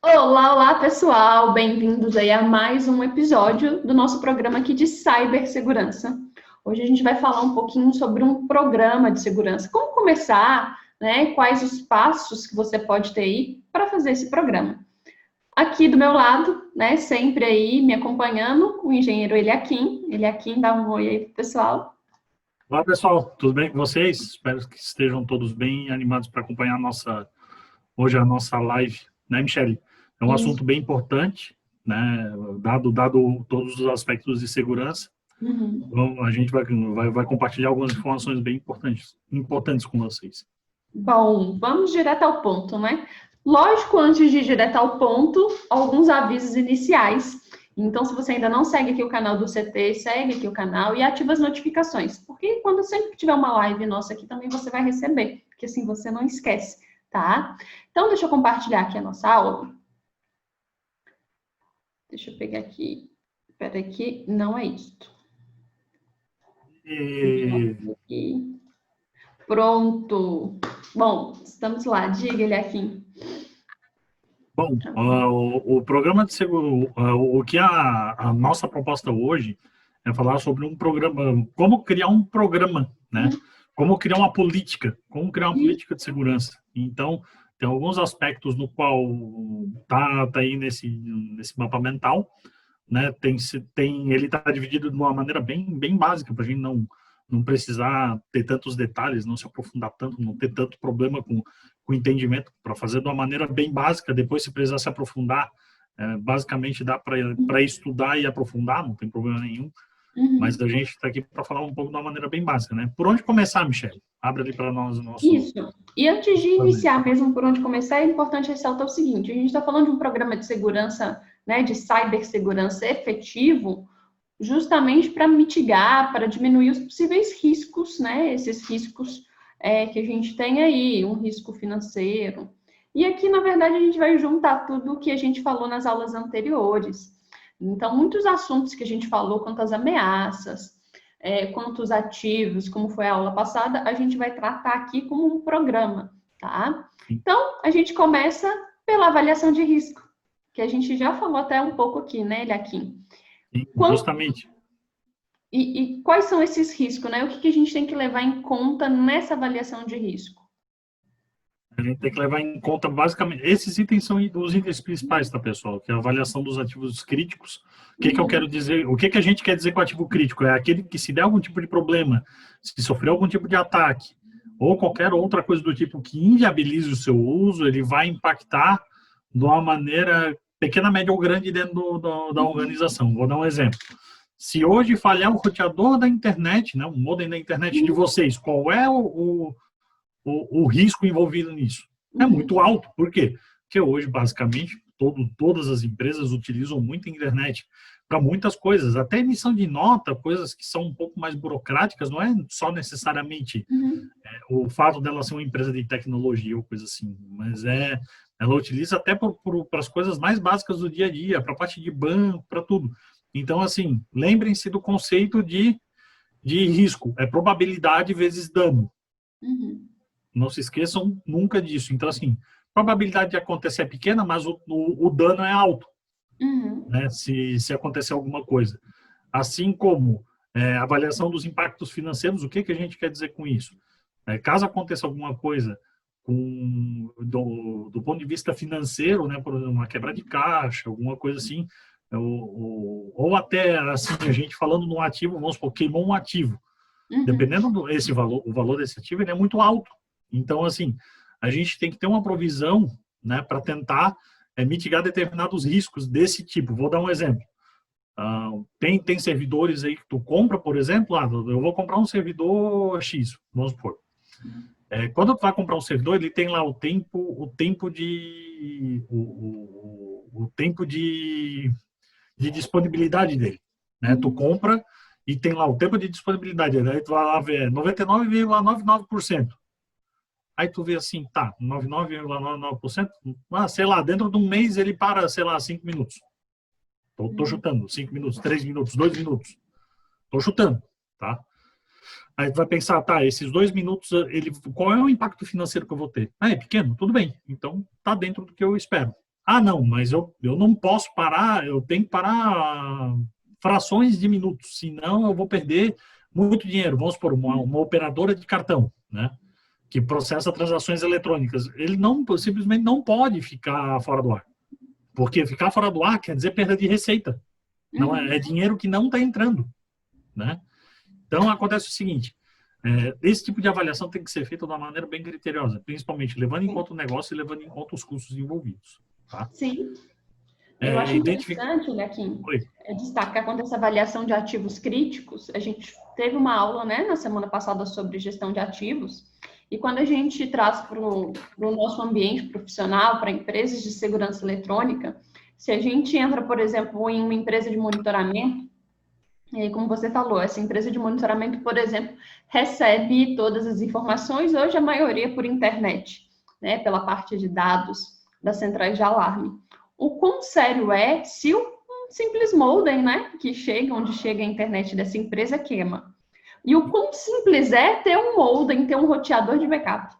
Olá, olá pessoal, bem-vindos aí a mais um episódio do nosso programa aqui de cibersegurança. Hoje a gente vai falar um pouquinho sobre um programa de segurança, como começar, né? Quais os passos que você pode ter aí para fazer esse programa. Aqui do meu lado, né, sempre aí me acompanhando, o engenheiro Eliakim. Eliakim, dá um oi aí pro pessoal. Olá, pessoal, tudo bem com vocês? Espero que estejam todos bem animados para acompanhar hoje a nossa live, né, Michele? É um Isso. assunto bem importante, né, dado todos os aspectos de segurança. Uhum. Então, a gente vai compartilhar algumas informações bem importantes com vocês. Bom, vamos direto ao ponto, né? Lógico, antes de ir direto ao ponto, alguns avisos iniciais. Então, se você ainda não segue aqui o canal do CT, segue aqui o canal e ativa as notificações, porque quando sempre tiver uma live nossa aqui, também você vai receber, porque assim você não esquece, tá? Então, deixa eu compartilhar aqui a nossa aula. Deixa eu pegar aqui. Espera aqui, não é isto. E, Aqui. Pronto. Bom, estamos lá. Diga ele aqui. bom, o programa de seguro, o que a nossa proposta hoje é falar sobre um programa, como criar um programa, né? Como criar uma política de segurança. Então, tem alguns aspectos no qual tá aí nesse mapa mental, né? Ele está dividido de uma maneira bem básica para a gente não precisar ter tantos detalhes, não se aprofundar tanto, não ter tanto problema com o entendimento, para fazer de uma maneira bem básica. Depois, se precisar se aprofundar, basicamente dá para estudar e aprofundar, não tem problema nenhum. Uhum. Mas a gente está aqui para falar um pouco de uma maneira bem básica, né? Por onde começar, Michele? Abre ali para nós o nosso. Isso. E antes de iniciar mesmo por onde começar, é importante ressaltar o seguinte: a gente está falando de um programa de segurança, né, de cibersegurança efetivo, justamente para mitigar, para diminuir os possíveis riscos, né? Esses riscos que a gente tem aí, um risco financeiro. E aqui, na verdade, a gente vai juntar tudo o que a gente falou nas aulas anteriores. Então, muitos assuntos que a gente falou, quanto às ameaças, quanto os ativos, como foi a aula passada, a gente vai tratar aqui como um programa, tá? Então, a gente começa pela avaliação de risco, que a gente já falou até um pouco aqui, né, Eliakim? Justamente. E quais são esses riscos, né? O que a gente tem que levar em conta nessa avaliação de risco? A gente tem que levar em conta, basicamente, esses itens são os itens principais, tá, pessoal? Que é a avaliação dos ativos críticos. O que eu quero dizer? O que a gente quer dizer com ativo crítico? É aquele que, se der algum tipo de problema, se sofrer algum tipo de ataque, ou qualquer outra coisa do tipo que inviabilize o seu uso, ele vai impactar de uma maneira pequena, média ou grande dentro da organização. Vou dar um exemplo. Se hoje falhar o roteador da internet, né, o modem da internet de vocês, qual é o risco envolvido nisso? É muito alto. Por quê? Porque hoje, basicamente, todas as empresas utilizam muito a internet para muitas coisas, até emissão de nota, coisas que são um pouco mais burocráticas, não é só necessariamente o fato dela ser uma empresa de tecnologia ou coisa assim, mas ela utiliza até para as coisas mais básicas do dia a dia, para a parte de banco, para tudo. Então, assim, lembrem-se do conceito de risco, é probabilidade vezes dano. Não se esqueçam nunca disso. Então, assim, a probabilidade de acontecer é pequena, mas o dano é alto, né? Se acontecer alguma coisa. Assim como avaliação dos impactos financeiros, o que a gente quer dizer com isso? Caso aconteça alguma coisa do ponto de vista financeiro, né, por exemplo, uma quebra de caixa, alguma coisa assim, ou até assim, a gente falando num ativo, vamos supor, queimou um ativo. Dependendo desse valor, o valor desse ativo ele é muito alto. Então, assim, a gente tem que ter uma provisão, né, para tentar mitigar determinados riscos desse tipo. Vou dar um exemplo. Tem servidores aí que tu compra, por exemplo, eu vou comprar um servidor X, vamos supor. Quando tu vai comprar um servidor, ele tem lá o tempo de disponibilidade dele, né? Tu compra e tem lá o tempo de disponibilidade, aí tu vai lá ver 99,99%. Aí tu vê assim, tá, 99,99%, sei lá, dentro de um mês ele para, sei lá, 5 minutos. Tô chutando, 5 minutos, 3 minutos, 2 minutos. Tô chutando, tá? Aí tu vai pensar, tá, esses 2 minutos, qual é o impacto financeiro que eu vou ter? É pequeno? Tudo bem. Então, tá dentro do que eu espero. Ah, não, mas eu não posso parar, eu tenho que parar frações de minutos, senão eu vou perder muito dinheiro. Vamos supor, uma operadora de cartão, né, que processa transações eletrônicas. Ele simplesmente não pode ficar fora do ar. Porque ficar fora do ar quer dizer perda de receita. Não é dinheiro que não está entrando, né? Então, acontece o seguinte, esse tipo de avaliação tem que ser feita de uma maneira bem criteriosa, principalmente levando em conta o negócio e levando em conta os custos envolvidos. Tá? Sim. Eu acho interessante, né, Kim, destacar quando essa avaliação de ativos críticos, a gente teve uma aula, né, na semana passada sobre gestão de ativos, e quando a gente traz para o nosso ambiente profissional, para empresas de segurança eletrônica, se a gente entra, por exemplo, em uma empresa de monitoramento, e aí, como você falou, essa empresa de monitoramento, por exemplo, recebe todas as informações, hoje a maioria por internet, né, pela parte de dados das centrais de alarme. O quão sério é se um simples modem, né, que chega, onde chega a internet dessa empresa, queima? E o quão simples é ter um modem, ter um roteador de backup?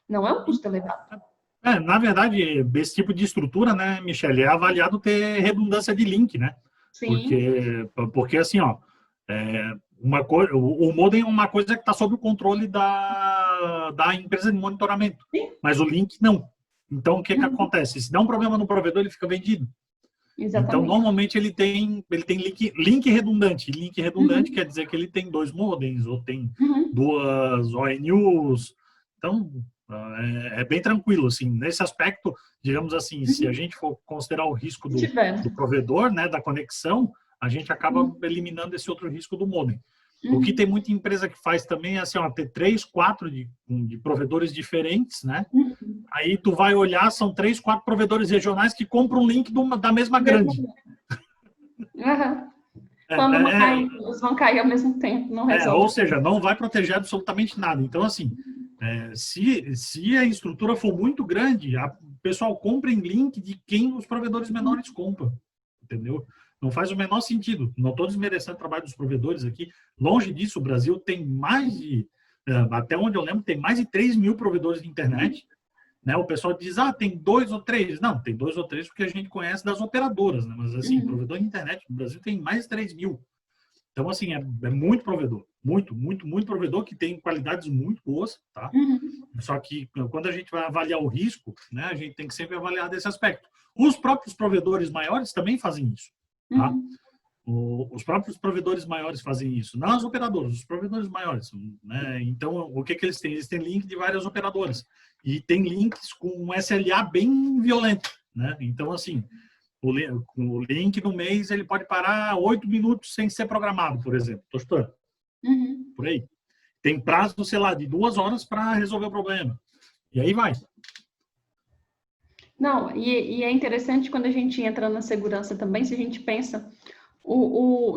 Não é um custo elevado. Na verdade, esse tipo de estrutura, né, Michele, é avaliado ter redundância de link, né? Sim. Porque assim, ó, o modem é uma coisa que está sob o controle da empresa de monitoramento, sim, mas o link não. Então, o que acontece? Se dá um problema no provedor, ele fica vendido. Exatamente. Então, normalmente, ele tem link redundante. Link redundante quer dizer que ele tem 2 modems, ou tem 2 ONUs. Então, é bem tranquilo, assim. Nesse aspecto, digamos assim, se a gente for considerar o risco do provedor, né, da conexão, a gente acaba eliminando esse outro risco do modem. O que tem muita empresa que faz também é assim, ó, ter 3, 4 de provedores diferentes, né? Aí tu vai olhar, são 3, 4 provedores regionais que compram um link da mesma grande. Quando eles vão cair ao mesmo tempo, não resolve. Ou seja, não vai proteger absolutamente nada. Então, assim, se a estrutura for muito grande, o pessoal compra em link de quem os provedores menores compram, entendeu? Não faz o menor sentido. Não estou desmerecendo o trabalho dos provedores aqui. Longe disso, o Brasil tem mais de, até onde eu lembro, tem mais de 3 mil provedores de internet. Né? O pessoal diz, tem 2 ou 3. Não, tem 2 ou 3 porque a gente conhece das operadoras. Né? Mas, assim, provedor de internet no Brasil tem mais de 3 mil. Então, assim, é muito provedor. Muito, muito, muito provedor que tem qualidades muito boas, tá? Só que quando a gente vai avaliar o risco, né, a gente tem que sempre avaliar desse aspecto. Os próprios provedores maiores também fazem isso. Tá? Os próprios provedores maiores fazem isso, não as operadoras, os provedores maiores, né? Então, o que eles têm? Eles têm link de várias operadoras e tem links com um SLA bem violento, né? Então, assim, o link no mês ele pode parar 8 minutos sem ser programado, por exemplo. Estou chutando. Por aí. Tem prazo, sei lá, de 2 horas para resolver o problema. E aí vai. Não, e é interessante quando a gente entra na segurança também, se a gente pensa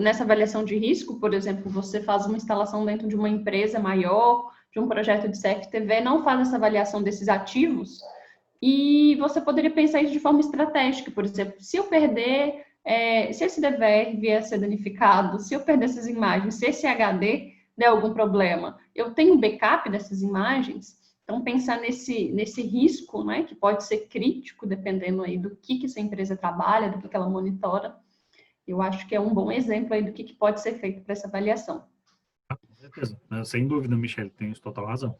nessa avaliação de risco, por exemplo, você faz uma instalação dentro de uma empresa maior, de um projeto de CFTV, não faz essa avaliação desses ativos, e você poderia pensar isso de forma estratégica, por exemplo, se eu perder, se esse DVR vier a ser danificado, se eu perder essas imagens, se esse HD der algum problema, eu tenho backup dessas imagens. Então, pensar nesse risco, né, que pode ser crítico, dependendo aí do que essa empresa trabalha, do que ela monitora, eu acho que é um bom exemplo aí do que pode ser feito para essa avaliação. Com certeza. Sem dúvida, Michele, tem total razão.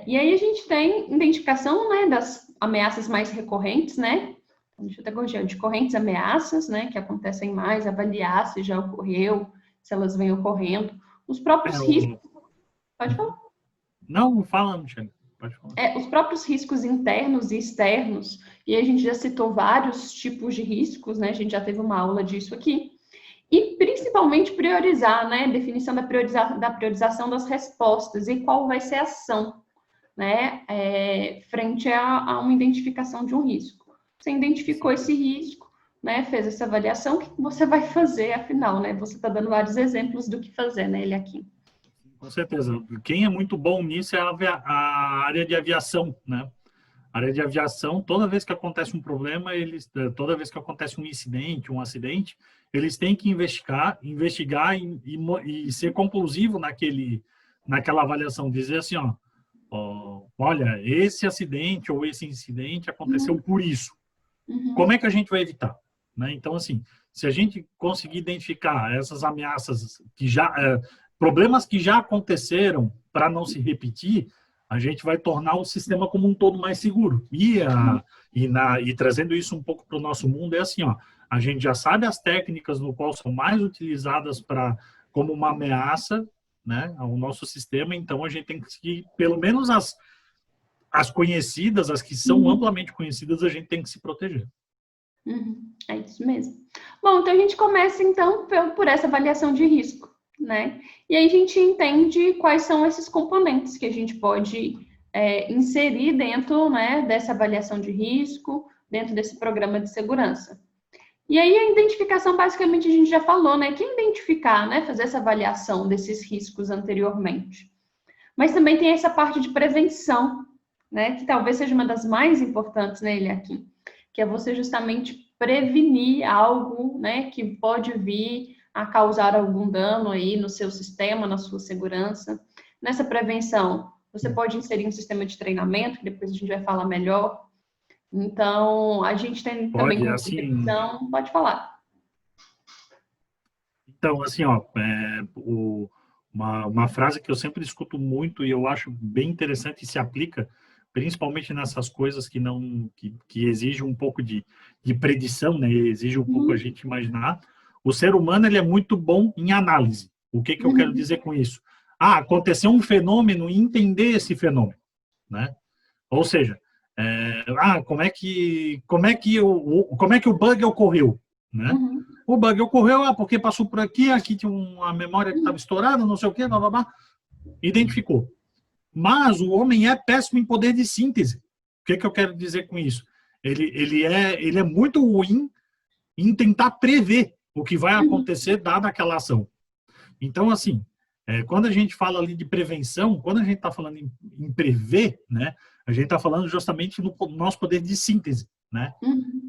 E aí a gente tem identificação, né, das ameaças mais recorrentes, né? Deixa eu até corrigir, de correntes ameaças, né, que acontecem mais, avaliar se já ocorreu, se elas vêm ocorrendo. Os próprios riscos... Pode falar? Não, fala, Michele. Os próprios riscos internos e externos, e a gente já citou vários tipos de riscos, né? A gente já teve uma aula disso aqui. E principalmente priorizar, né? Definição da priorização das respostas e qual vai ser a ação, né? Frente a uma identificação de um risco. Você identificou esse risco, né? Fez essa avaliação, o que você vai fazer, afinal, né? Você está dando vários exemplos do que fazer, né, Eliakim? Com certeza. Quem é muito bom nisso é a área de aviação, né? A área de aviação, toda vez que acontece um problema, toda vez que acontece um incidente, um acidente, eles têm que investigar e ser conclusivo naquela avaliação, dizer assim, olha, esse acidente ou esse incidente aconteceu por isso. Como é que a gente vai evitar? Né? Então, assim, se a gente conseguir identificar essas ameaças que já, problemas que já aconteceram para não se repetir, a gente vai tornar o sistema como um todo mais seguro. E trazendo isso um pouco para o nosso mundo, é assim, ó, a gente já sabe as técnicas no qual são mais utilizadas como uma ameaça, né, ao nosso sistema, então a gente tem que seguir, pelo menos as conhecidas, as que são amplamente conhecidas, a gente tem que se proteger. É isso mesmo. Bom, então a gente começa então por essa avaliação de risco, né? E aí a gente entende quais são esses componentes que a gente pode inserir dentro, né, dessa avaliação de risco, dentro desse programa de segurança. E aí a identificação, basicamente, a gente já falou, né? Que identificar, né? Fazer essa avaliação desses riscos anteriormente. Mas também tem essa parte de prevenção, né? Que talvez seja uma das mais importantes nele aqui, que é você justamente prevenir algo, né? Que pode vir a causar algum dano aí no seu sistema, na sua segurança. Nessa prevenção, você pode inserir um sistema de treinamento, que depois a gente vai falar melhor. Então, a gente tem também como prevenção, pode falar. Então, assim, ó, uma frase que eu sempre escuto muito e eu acho bem interessante e se aplica, principalmente nessas coisas que exigem um pouco de predição, né? Exige um pouco a gente imaginar. O ser humano, ele é muito bom em análise. O que eu quero dizer com isso? Aconteceu um fenômeno e entender esse fenômeno, né? Ou seja, como é que o bug ocorreu, né? O bug ocorreu porque passou por aqui tinha uma memória que estava estourada, não sei o quê, blá, blá, blá, identificou. Mas o homem é péssimo em poder de síntese. O que eu quero dizer com isso? Ele é muito ruim em tentar prever o que vai acontecer dada aquela ação. Então, assim, quando a gente fala ali de prevenção, quando a gente está falando em prever, né, a gente está falando justamente no nosso poder de síntese, né?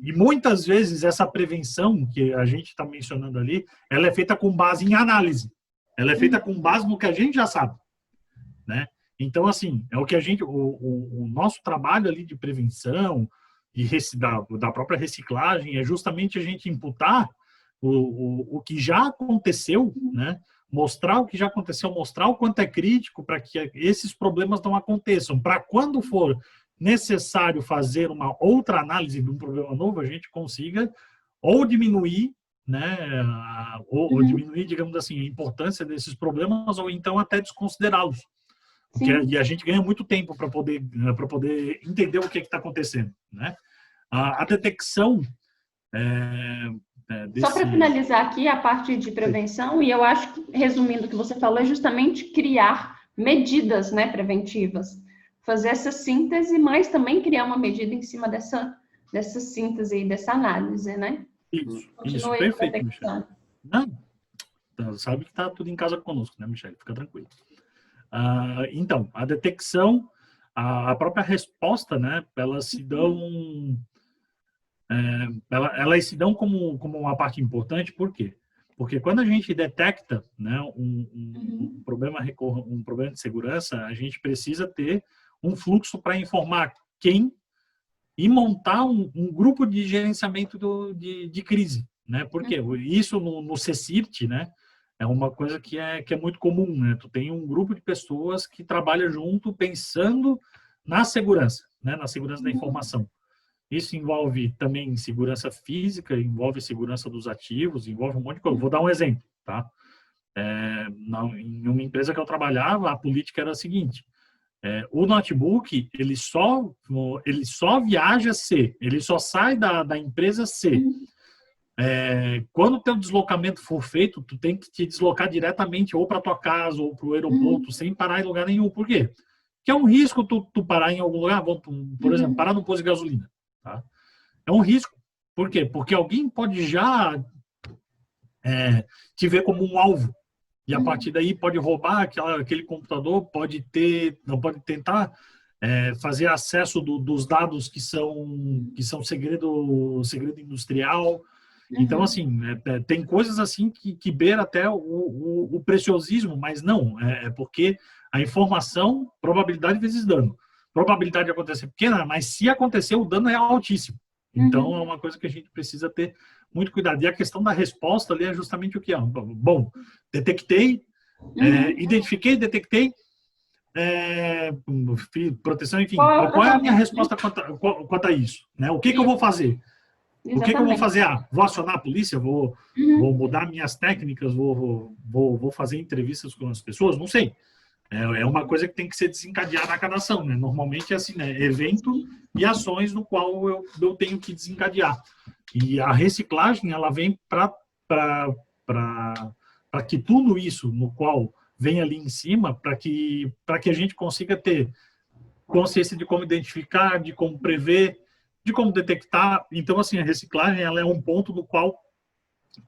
E muitas vezes essa prevenção que a gente está mencionando ali, ela é feita com base em análise. Ela é feita com base no que a gente já sabe, né? Então, assim, é o que o nosso trabalho ali de prevenção e da própria reciclagem é justamente a gente imputar o que já aconteceu, né? Mostrar o que já aconteceu, mostrar o quanto é crítico para que esses problemas não aconteçam. Para quando for necessário fazer uma outra análise de um problema novo, a gente consiga ou diminuir, né, ou diminuir, digamos assim, a importância desses problemas, ou então até desconsiderá-los. E a gente ganha muito tempo para poder entender o que está acontecendo, né? A detecção Só para finalizar aqui a parte de prevenção, e eu acho que, resumindo o que você falou, é justamente criar medidas, né, preventivas. Fazer essa síntese, mas também criar uma medida em cima dessa síntese e dessa análise, né? Isso, perfeito, Michele. Sabe que está tudo em casa conosco, né, Michele? Fica tranquilo. Então, a detecção, a própria resposta, né, elas se dão como uma parte importante. Por quê? Porque quando a gente detecta, né, um problema de segurança, a gente precisa ter um fluxo para informar quem e montar um grupo de gerenciamento de crise, né? Porque isso no CSIRT, né, é uma coisa que é muito comum, né? Tu tem um grupo de pessoas que trabalha junto pensando na segurança, né, na segurança da informação. Isso envolve também segurança física, envolve segurança dos ativos, envolve um monte de coisa. Vou dar um exemplo, tá? Em uma empresa que eu trabalhava, a política era a seguinte: o notebook, ele só viaja se, ele só sai da empresa se. Quando o teu deslocamento for feito, tu tem que te deslocar diretamente ou para tua casa ou para o aeroporto, sem parar em lugar nenhum. Por quê? Porque é um risco tu parar em algum lugar, por exemplo, parar no posto de gasolina. Tá? É um risco. Por quê? Porque alguém pode já te ver como um alvo. E a partir daí pode roubar aquele computador, pode tentar fazer acesso dos dados que são segredo industrial. Então, assim, tem coisas assim que beira até o preciosismo, mas não, porque a informação, probabilidade vezes dano. Probabilidade de acontecer pequena, mas se acontecer, o dano é altíssimo, Então, é uma coisa que a gente precisa ter muito cuidado. E a questão da resposta ali é justamente o que é. Bom, detectei, identifiquei, detectei, proteção, enfim. Qual é a minha resposta quanto a isso? Né? O que eu vou fazer? O que eu vou fazer? Vou acionar a polícia? Vou mudar minhas técnicas? Vou fazer entrevistas com as pessoas? Não sei. É uma coisa que tem que ser desencadeada a cada ação, né? Normalmente é assim, né? Evento e ações no qual eu tenho que desencadear. E a reciclagem, ela vem para que tudo isso no qual vem ali em cima, para que a gente consiga ter consciência de como identificar, de como prever, de como detectar. Então, assim, a reciclagem, ela é um ponto no qual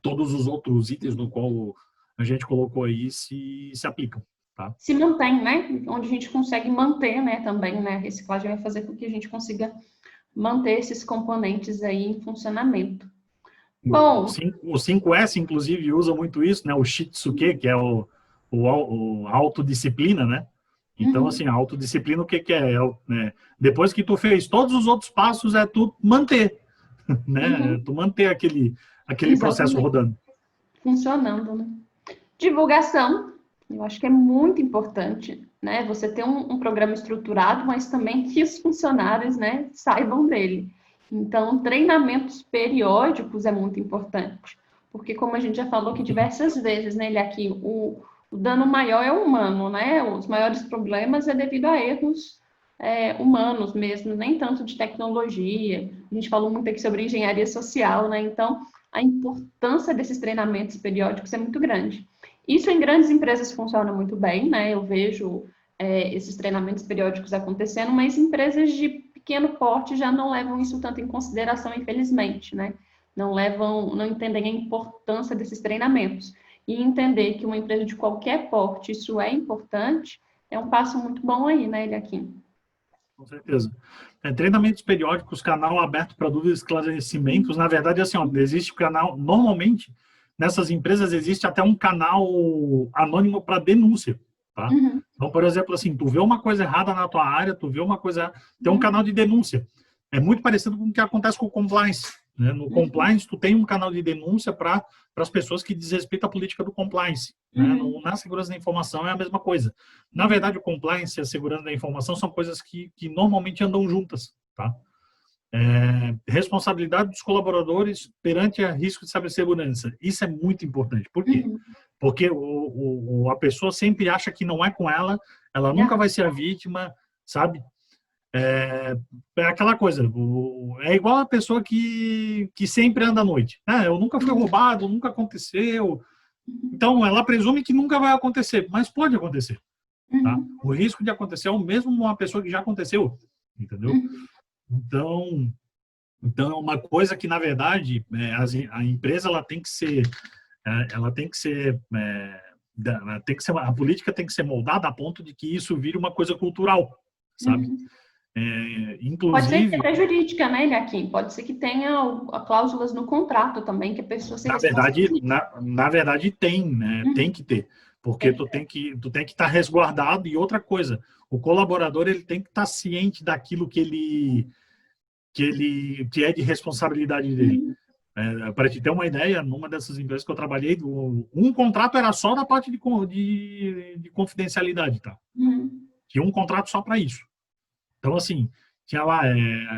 todos os outros itens no qual a gente colocou aí se aplicam. Tá? Se mantém, né? Onde a gente consegue manter, né, também, né? A reciclagem vai fazer com que a gente consiga manter esses componentes aí em funcionamento. Bom, o 5S, inclusive, usa muito isso, né? O Shitsuke, que é o autodisciplina, né? Então, assim, a autodisciplina, o que é? Né? Depois que tu fez todos os outros passos, é tu manter, né? Tu manter aquele processo rodando. Funcionando, né? Divulgação, eu acho que é muito importante, né? Você ter um programa estruturado, mas também que os funcionários, né, saibam dele. Então, treinamentos periódicos é muito importante, porque como a gente já falou aqui diversas vezes, né, o dano maior é humano, né? Os maiores problemas é devido a erros humanos mesmo, nem tanto de tecnologia. A gente falou muito aqui sobre engenharia social, né? Então, a importância desses treinamentos periódicos é muito grande. Isso em grandes empresas funciona muito bem, né? Eu vejo esses treinamentos periódicos acontecendo, mas empresas de pequeno porte já não levam isso tanto em consideração, infelizmente, né? Não entendem a importância desses treinamentos. E entender que uma empresa de qualquer porte isso é importante, é um passo muito bom aí, né, Eliakim? Com certeza. Treinamentos periódicos, canal aberto para dúvidas e esclarecimentos. Na verdade, assim, existe o canal, normalmente, nessas empresas existe até um canal anônimo para denúncia, tá? Então, por exemplo, assim, tu vê uma coisa errada na tua área, tem um canal de denúncia. É muito parecido com o que acontece com o compliance, né? No compliance, tu tem um canal de denúncia para as pessoas que desrespeitam a política do compliance. Né? Na segurança da informação é a mesma coisa. Na verdade, o compliance e a segurança da informação são coisas que normalmente andam juntas, tá? Responsabilidade dos colaboradores perante a risco de cibersegurança. Isso é muito importante. Por quê? Porque a pessoa sempre acha que não é com ela nunca vai ser a vítima, sabe? É aquela coisa, é igual a pessoa que sempre anda à noite. Eu nunca fui roubado, nunca aconteceu. Então, ela presume que nunca vai acontecer, mas pode acontecer. Tá? O risco de acontecer é o mesmo uma pessoa que já aconteceu, entendeu? Então, é uma coisa que, na verdade, a empresa ela tem que ser a política tem que ser moldada a ponto de que isso vire uma coisa cultural, sabe? Inclusive, pode ser que até jurídica, né, Eliakim? Pode ser que tenha cláusulas no contrato também, que a pessoa se responsabilize. Na verdade tem, né? Tem que ter. Porque tu tem que estar resguardado. E outra coisa, o colaborador ele tem que estar ciente daquilo que é de responsabilidade dele. Para te ter uma ideia, numa dessas empresas que eu trabalhei, um contrato era só da parte de confidencialidade, tá? Tinha um contrato só para isso. Então, assim, tinha lá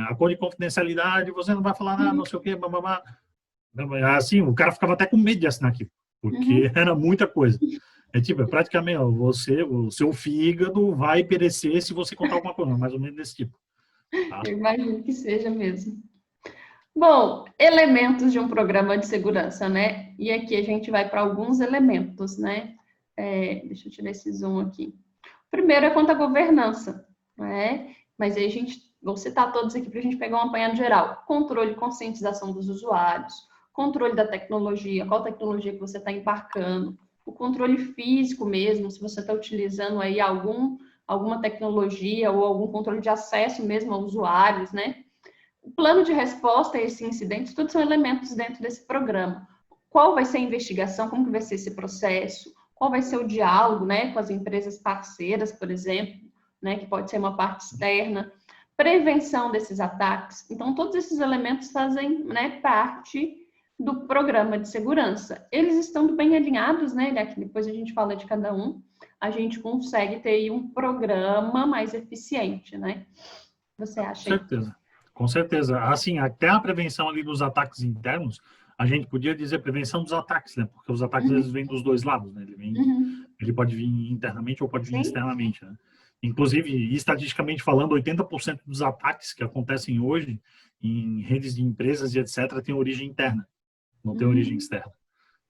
acordo de confidencialidade, você não vai falar nada, não sei o quê, blá. Assim, o cara ficava até com medo de assinar aquilo, porque era muita coisa. Praticamente, o seu fígado vai perecer se você contar alguma coisa, mais ou menos desse tipo. Tá? Eu imagino que seja mesmo. Bom, elementos de um programa de segurança, né? E aqui a gente vai para alguns elementos, né? Deixa eu tirar esse zoom aqui. Primeiro é quanto à governança, né? Mas aí vou citar todos aqui para a gente pegar um apanhado geral. Controle e conscientização dos usuários, controle da tecnologia, qual tecnologia que você está embarcando, o controle físico mesmo, se você está utilizando aí alguma tecnologia ou algum controle de acesso mesmo a usuários, né? O plano de resposta a esses incidentes, tudo são elementos dentro desse programa. Qual vai ser a investigação, como que vai ser esse processo, qual vai ser o diálogo, né, com as empresas parceiras, por exemplo, né, que pode ser uma parte externa, prevenção desses ataques. Então, todos esses elementos fazem, né, parte do programa de segurança. Eles estando bem alinhados, né, que depois a gente fala de cada um, a gente consegue ter aí um programa mais eficiente, né? Você acha? Com certeza. Com certeza. Assim, até a prevenção ali dos ataques internos, a gente podia dizer prevenção dos ataques, né? Porque os ataques eles vêm dos dois lados, né? Ele pode vir internamente ou pode vir externamente, né? Inclusive, estatisticamente falando, 80% dos ataques que acontecem hoje em redes de empresas e etc. têm origem interna, não tem origem externa.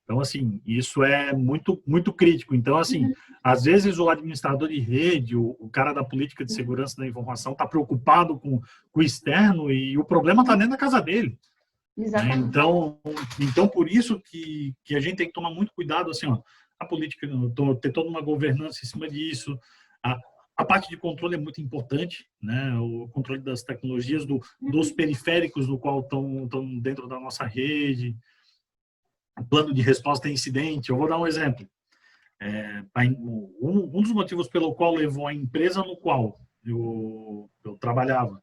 Então, assim, isso é muito, muito crítico. Então, assim, às vezes o administrador de rede, o cara da política de segurança da informação está preocupado com o externo e o problema está dentro da casa dele. Exatamente. Então, por isso que a gente tem que tomar muito cuidado, assim, ó, a política, ter toda uma governança em cima disso. A parte de controle é muito importante, né? O controle das tecnologias, dos periféricos no qual estão dentro da nossa rede, plano de resposta a incidente. Eu vou dar um exemplo. Um dos motivos pelo qual levou a empresa no qual eu trabalhava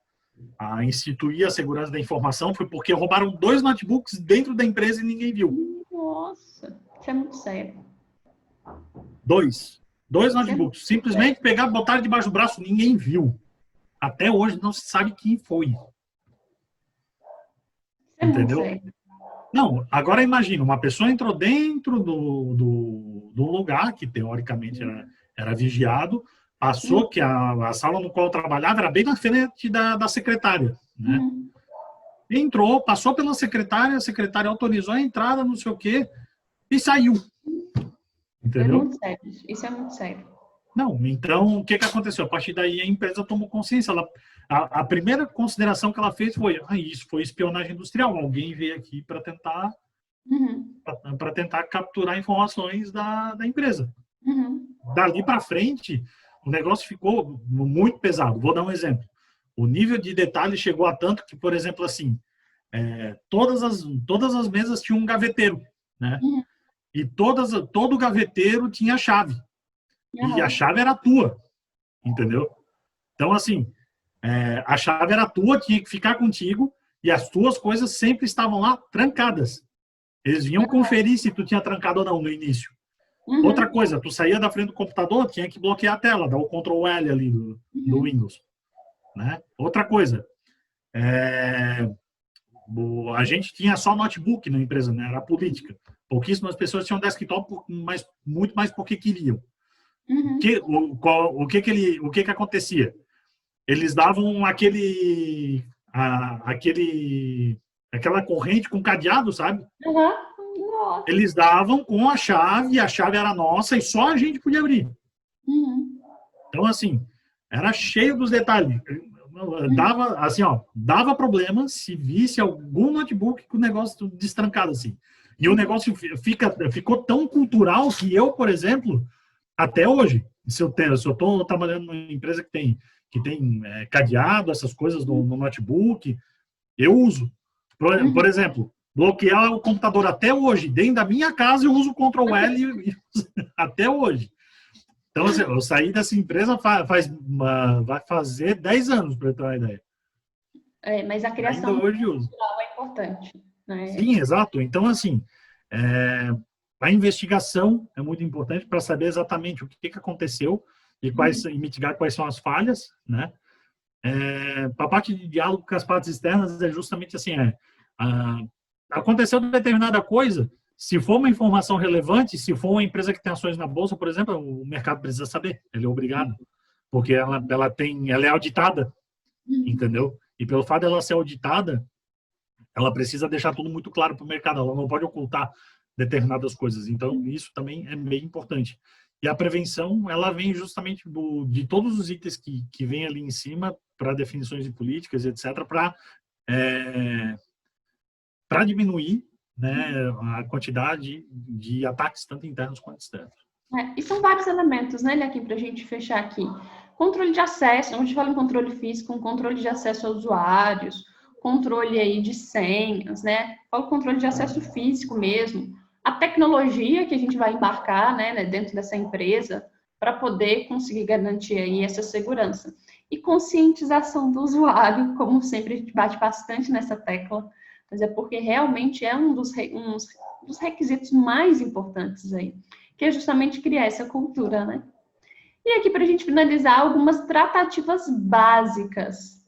a instituir a segurança da informação foi porque roubaram 2 notebooks dentro da empresa e ninguém viu. Nossa, isso é muito sério. 2 notebooks. Simplesmente pegaram, botaram debaixo do braço, ninguém viu. Até hoje não se sabe quem foi. Entendeu? Não, agora imagina, uma pessoa entrou dentro do lugar que teoricamente era vigiado, passou que a sala no qual eu trabalhava era bem na frente da secretária, né? Entrou, passou pela secretária, a secretária autorizou a entrada, não sei o quê, e saiu. Entendeu? É muito sério. Isso é muito sério. Não, então, o que aconteceu? A partir daí, a empresa tomou consciência. A primeira consideração que ela fez foi, isso foi espionagem industrial. Alguém veio aqui para tentar capturar informações da empresa. Dali para frente, o negócio ficou muito pesado. Vou dar um exemplo. O nível de detalhe chegou a tanto que, por exemplo, assim, todas as mesas tinham um gaveteiro, né? E todo gaveteiro tinha chave. E a chave era tua, entendeu? Então, assim, a chave era tua, tinha que ficar contigo, e as tuas coisas sempre estavam lá trancadas. Eles vinham conferir se tu tinha trancado ou não no início. Outra coisa, tu saía da frente do computador, tinha que bloquear a tela, dar o Ctrl L ali do Windows. Né? Outra coisa, a gente tinha só notebook na empresa, né? Era política. Pouquíssimas pessoas tinham desktop, mas muito mais porque queriam. O que acontecia? Eles davam aquela corrente com cadeado, sabe? Eles davam com a chave era nossa e só a gente podia abrir. Então, assim, era cheio dos detalhes. Dava, assim, dava problema se visse algum notebook com o negócio destrancado, assim. E o negócio ficou tão cultural que eu, por exemplo, até hoje, se eu estou trabalhando numa empresa que tem cadeado, essas coisas no notebook, eu uso. Por exemplo, bloquear o computador até hoje, dentro da minha casa, eu uso o Ctrl L até hoje. Então, assim, eu saí dessa empresa vai fazer 10 anos, para eu ter uma ideia. Mas a criação cultural é importante. Né? Sim, exato. Então, assim, a investigação é muito importante para saber exatamente o que aconteceu e mitigar quais são as falhas, né? Para a parte de diálogo com as partes externas é justamente assim, aconteceu determinada coisa, se for uma informação relevante, se for uma empresa que tem ações na bolsa, por exemplo, o mercado precisa saber, ele é obrigado, porque ela é auditada, entendeu? E pelo fato dela ser auditada, ela precisa deixar tudo muito claro para o mercado, ela não pode ocultar determinadas coisas. Então, isso também é bem importante. E a prevenção, ela vem justamente de todos os itens que vem ali em cima para definições de políticas, etc., para diminuir, né, a quantidade de ataques, tanto internos quanto externos. E são vários elementos, né, aqui para a gente fechar aqui. Controle de acesso, a gente fala em controle físico, um controle de acesso a usuários, controle aí de senhas, né? Fala controle de acesso físico mesmo, a tecnologia que a gente vai embarcar, né, dentro dessa empresa para poder conseguir garantir aí essa segurança. e conscientização do usuário, como sempre a gente bate bastante nessa tecla, mas é porque realmente é um dos requisitos mais importantes aí, que é justamente criar essa cultura, né? E aqui, para a gente finalizar, algumas tratativas básicas.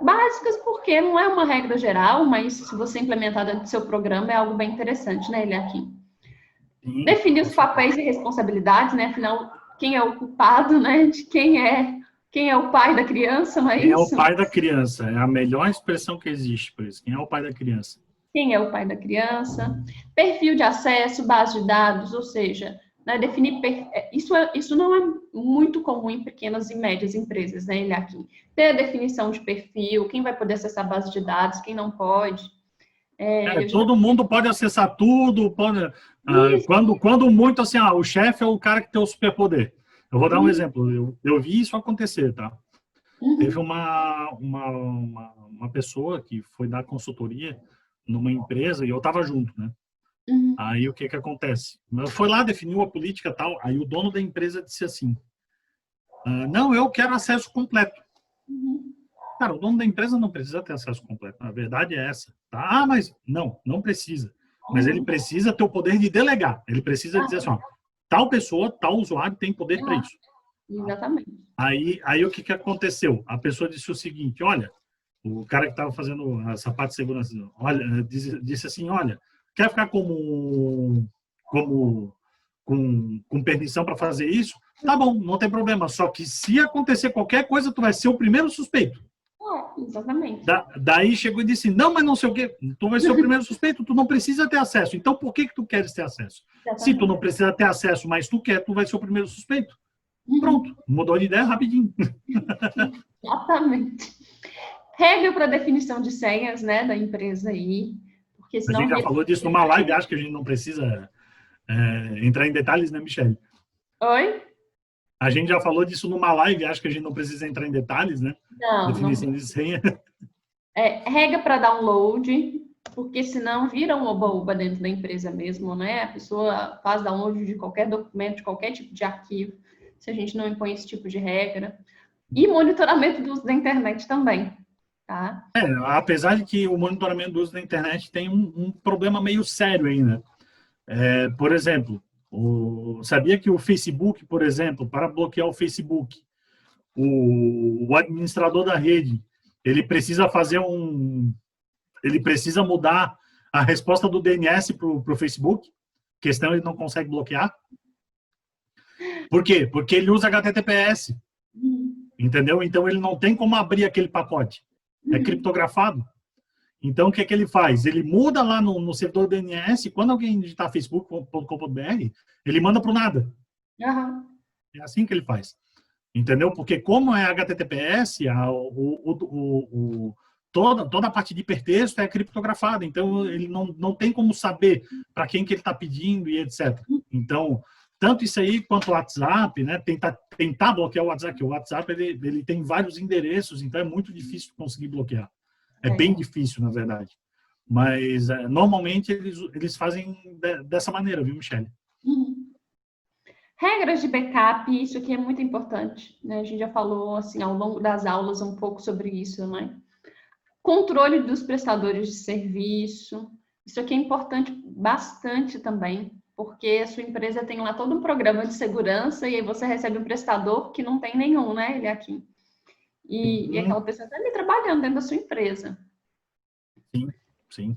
Básicas porque não é uma regra geral, mas se você implementar dentro do seu programa é algo bem interessante, né, Eliakim? Definir os papéis e responsabilidades, né? Afinal, quem é o culpado, né? De quem é o pai da criança, não é Quem é o isso? pai da criança? É a melhor expressão que existe por isso. Quem é o pai da criança? Quem é o pai da criança? Perfil de acesso, base de dados, ou seja, né, definir... Isso não é muito comum em pequenas e médias empresas, né, Eliakim? Ter a definição de perfil, quem vai poder acessar a base de dados, quem não pode. Todo mundo pode acessar tudo, pode, quando muito, assim, o chefe é o cara que tem o superpoder. Eu vou dar um exemplo, eu vi isso acontecer, tá? Teve uma pessoa que foi dar consultoria numa empresa e eu estava junto, né? Aí o que acontece? Foi lá, definiu a política e tal, aí o dono da empresa disse assim, não, eu quero acesso completo. Cara, o dono da empresa não precisa ter acesso completo, a verdade é essa. Tá? Mas não precisa. Mas ele precisa ter o poder de delegar, ele precisa dizer assim, tal pessoa, tal usuário tem poder para isso. Exatamente. Aí o que aconteceu? A pessoa disse o seguinte, olha, o cara que estava fazendo essa parte de segurança, olha, disse assim, olha, quer ficar com permissão para fazer isso? Tá bom, não tem problema. Só que se acontecer qualquer coisa, tu vai ser o primeiro suspeito. Exatamente. Daí chegou e disse, não, mas não sei o quê, tu vai ser o primeiro suspeito, tu não precisa ter acesso. Então, por que tu queres ter acesso? Exatamente. Se tu não precisa ter acesso, mas tu quer, tu vai ser o primeiro suspeito. Pronto, mudou de ideia rapidinho. Exatamente. Regra para definição de senhas, né, da empresa aí. Porque senão a gente já falou disso numa live, acho que a gente não precisa entrar em detalhes, né, Michele? Oi? A gente já falou disso numa live, acho que a gente não precisa entrar em detalhes, né? Não. Definição de senha. Regra para download, porque senão vira um oba-oba dentro da empresa mesmo, né? A pessoa faz download de qualquer documento, de qualquer tipo de arquivo, se a gente não impõe esse tipo de regra. E monitoramento do uso da internet também, tá? Apesar de que o monitoramento do uso da internet tem um problema meio sério aí, né? Por exemplo, sabia que o Facebook, por exemplo, para bloquear o Facebook, o administrador da rede, ele precisa mudar a resposta do DNS para o Facebook, questão ele não consegue bloquear. Por quê? Porque ele usa HTTPS, entendeu? Então ele não tem como abrir aquele pacote, é criptografado. Então, o que ele faz? Ele muda lá no servidor DNS, quando alguém digitar facebook.com.br, ele manda para o nada. É assim que ele faz. Entendeu? Porque como é HTTPS, toda a parte de hipertexto é criptografada. Então, ele não tem como saber para quem que ele está pedindo e etc. Então, tanto isso aí quanto o WhatsApp, né? Tentar bloquear o WhatsApp, que o WhatsApp ele tem vários endereços, então é muito difícil conseguir bloquear. É bem difícil, na verdade. Mas, normalmente, eles fazem dessa maneira, viu, Michele? Regras de backup, isso aqui é muito importante, né? A gente já falou, assim, ao longo das aulas um pouco sobre isso, né? Controle dos prestadores de serviço. Isso aqui é importante bastante também, porque a sua empresa tem lá todo um programa de segurança e aí você recebe um prestador que não tem nenhum, né? Ele aqui. E aquela pessoa está ali trabalhando dentro da sua empresa. Sim.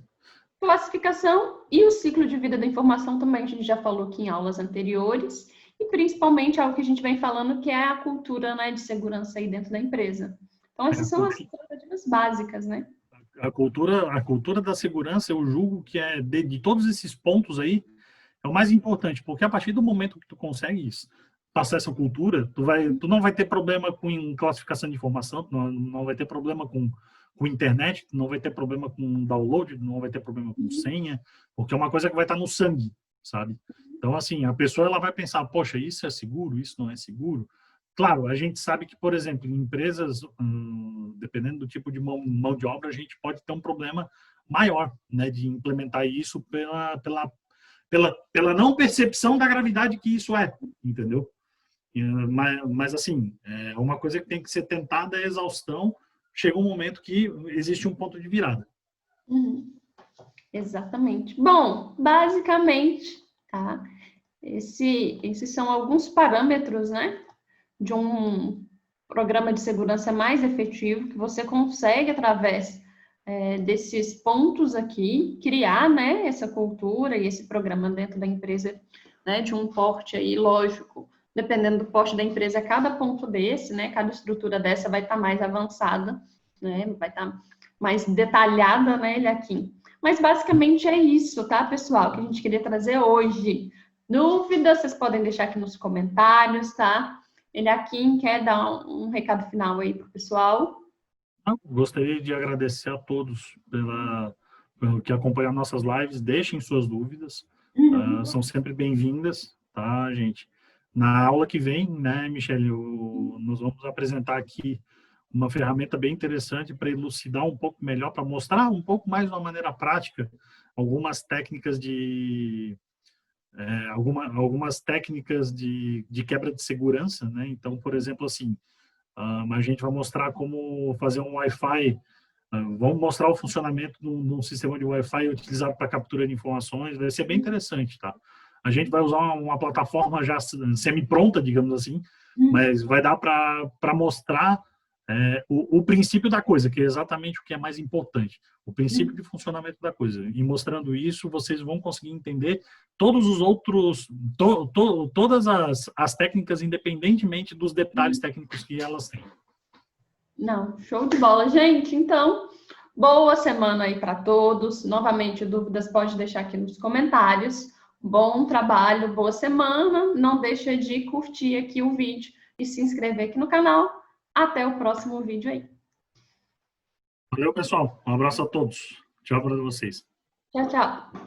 Classificação e o ciclo de vida da informação também, a gente já falou aqui em aulas anteriores, e principalmente algo que a gente vem falando, que é a cultura, né, de segurança aí dentro da empresa. Então, essas são as tratativas básicas, né? A cultura da segurança, eu julgo que de todos esses pontos aí, é o mais importante, porque a partir do momento que tu consegues passar essa cultura, tu não vai ter problema com classificação de informação, tu não vai ter problema com internet, tu não vai ter problema com download, tu não vai ter problema com senha, porque é uma coisa que vai estar no sangue, sabe? Então, assim, a pessoa ela vai pensar, poxa, isso é seguro, isso não é seguro. Claro, a gente sabe que, por exemplo, em empresas, dependendo do tipo de mão de obra, a gente pode ter um problema maior, né, de implementar isso pela não percepção da gravidade que isso é, entendeu? Mas assim, uma coisa que tem que ser tentada é a exaustão. Chega um momento que existe um ponto de virada. Uhum. Exatamente. Bom, basicamente, tá? Esses são alguns parâmetros, né, de um programa de segurança mais efetivo que você consegue, através desses pontos aqui, criar, né, essa cultura e esse programa dentro da empresa, né, de um porte aí, lógico, dependendo do porte da empresa, cada ponto desse, né, cada estrutura dessa vai estar mais avançada, né, vai estar mais detalhada, né, ele aqui. Mas basicamente é isso, tá, pessoal, que a gente queria trazer hoje. Dúvidas, vocês podem deixar aqui nos comentários, tá? Ele aqui quer dar um recado final aí pro pessoal. Gostaria de agradecer a todos pelo que acompanham nossas lives. Deixem suas dúvidas, são sempre bem-vindas, tá, gente? Na aula que vem, né, Michele, nós vamos apresentar aqui uma ferramenta bem interessante para elucidar um pouco melhor, para mostrar um pouco mais de uma maneira prática algumas técnicas de quebra de segurança, né? Então, por exemplo, assim, a gente vai mostrar como fazer um Wi-Fi, vamos mostrar o funcionamento de um sistema de Wi-Fi utilizado para captura de informações, vai ser bem interessante, tá? A gente vai usar uma plataforma já semi-pronta, digamos assim, mas vai dar para mostrar o princípio da coisa, que é exatamente o que é mais importante, o princípio de funcionamento da coisa. E mostrando isso, vocês vão conseguir entender todos os outros, todas as técnicas, independentemente dos detalhes técnicos que elas têm. Não, show de bola, gente. Então, boa semana aí para todos. Novamente, dúvidas pode deixar aqui nos comentários. Bom trabalho, boa semana. Não deixa de curtir aqui o vídeo e se inscrever aqui no canal. Até o próximo vídeo aí. Valeu, pessoal. Um abraço a todos. Tchau para vocês. Tchau, tchau.